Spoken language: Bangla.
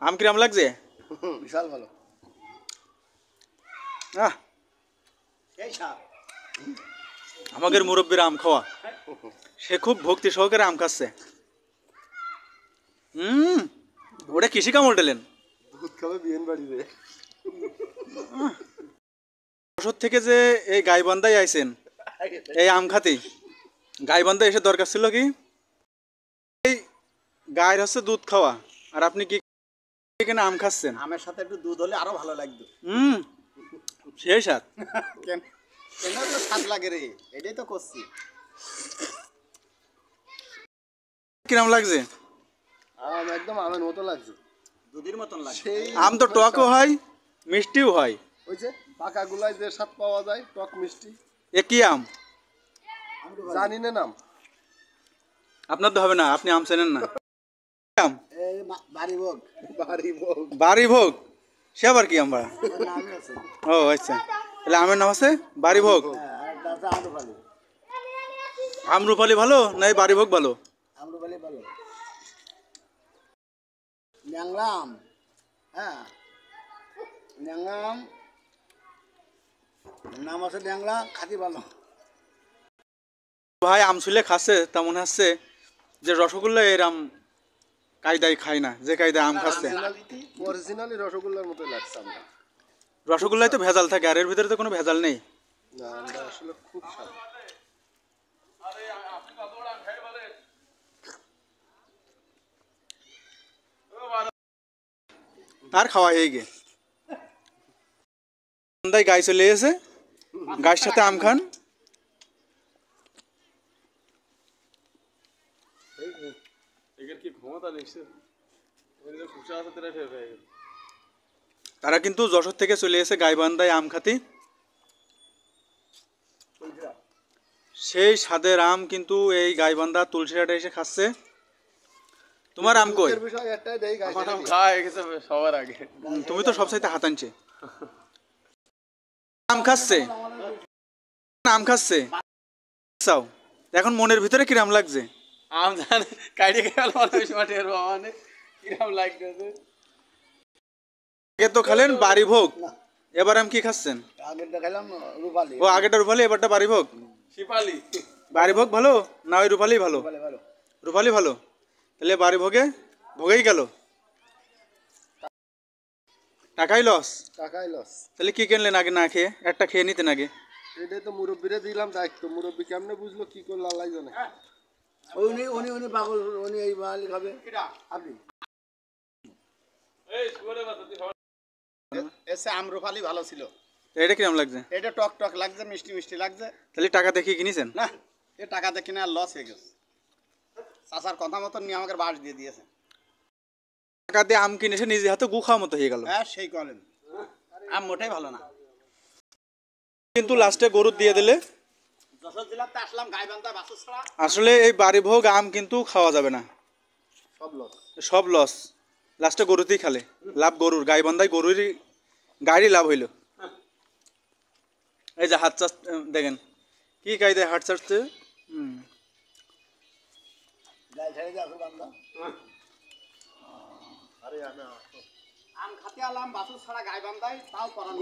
আম কিরম লাগছে? বিশাল ভালো। আমাদের মুরব্বীর আম খাওয়া, সে খুব ভক্তি সহকারে আম খাচ্ছে। ওটা কৃষি কামড় দিলেন। দুধ খাবে বিয়েন বাড়িতে। বছর থেকে যে এই গাইবান্ধায় আইছেন এই আম খাতে, গাইবান্ধা এসে দরকার ছিল কি এই গায়ের হচ্ছে দুধ খাওয়া, আর আপনি কি এখানে আম খাচ্ছেন। আমের সাথে একটু দুধ হলে আরো ভালো লাগতো। সেই স্বাদ। কেন কেন তো স্বাদ লাগে রে, এটাই তো করছি। কিরম লাগছে? আম একদম আমের মতো লাগছে, দুধের মতন লাগছে। আম তো টকও হয় মিষ্টিও হয়। ওই যে পাকা গুলায় যে স্বাদ পাওয়া যায়, টক মিষ্টি। এ কি আম? জানি না নাম। আপনার তো হবে না, আপনি আম চেনেন না। আম বাড়িভোগ। বাড়িভোগ। বাড়িভোগ, সে আবার কি আম? ও আচ্ছা, তাহলে আমের নাম আছে বাড়িভোগ। আমরুপালি ভালো না এই বাড়িভোগ ভালো? আমরুপালি ভালো। ন্যাংরা আম, হ্যাঁ ন্যাংরা আম, নাম আছে ন্যাংরা, খাতি ভালো। ভাই আম ছুলে খাচ্ছে, তা মনে হচ্ছে যে রসগোল্লা এর আম কায়দায় খায় না, যে কায়দায় আম খাচ্ছে। অরিজিনালি রসগোল্লার মতো লাগছে আমরা। রসগোল্লায় তো ভেজাল থাকে, আর এর ভিতরে তো কোনো ভেজাল নেই। না, আমরা আসলে খুব স্বাদ। আর খাওয়া হয়ে গে গাই চলে এসে গায়ের সাথে আম খান। তারা কিন্তু যশোর থেকে চলে এসে গাইবান্ধায় আম খাতি, সেই স্বাদের আম কিন্তু এই গাইবান্ধা তুলসীহাটে এসে খাচ্ছে। তোমার আম কই? সবার আগে তুমি তো সবসাইতে হাত আনছে। আম খাচ্ছে, আম খাচ্ছে। এখন মনের ভিতরে কিরাম লাগছে? আম জানে কাইটে গেল মানুষ মাঠের মানে কিরকম লাগতেছে। আগে তো খেলেন বাড়িভোগ, এবার আম কি খাচ্ছেন? আগেরটা খেলাম রূপালী। ও আগেটা রূপালী, এবারটা বাড়িভোগ। শিপালি। বাড়িভোগ ভালো না ওই রূপালী ভালো? ভালো। রূপালী ভালো, তাহলে বাড়িভোগে ভোগেই গেল, টাকাই লস। টাকাই লস। তাহলে কি কিনলেন আগে না খেয়ে? একটা খেয়ে নিতেন আগে। এটাই তো মুরব্বীরে দিলাম দায়িত্ব, মুরব্বী কেমনে বুঝলো কি করলো আল্লাহ জানে। উনি উনি উনি পাগল, উনি এই মালিক হবে। আপনি এসে আমরুপালি ভালো ছিল। এটা কিরম লাগছে? এটা টক টক লাগছে, মিষ্টি মিষ্টি লাগছে। তাহলে টাকা দেখিয়ে কিনেছেন? না, এ টাকা দিয়ে কিনে আর লস হয়ে গেছে। চাচার কথা মতন নিয়ে আমাকে বাস দিয়ে দিয়েছে। টাকা দিয়ে আম কিনেছে, নিজে হাতে গু খাওয়া মতো হয়ে গেল। হ্যাঁ সেই করেন, আম মোটেই ভালো না। কিন্তু লাস্টে গরু দিয়ে দিলে। যশোর জেলাতে আসলাম গাইবান্ধা বাসু ছাড়া। আসলে এই বাড়িভোগ আম কিন্তু খাওয়া যাবে না, সব লস। সব লস। লাস্টে গরুতেই খালে লাভ, গরুর গাইবান্ধায় গরুরই গাড়ি লাভ হইল। এই যে হাত চাষ দেখেন কি কায়দায় হাট চাষছে। আম খাতে আলাম বাসু ছাড়া গাইবান্ধায়, তাও করান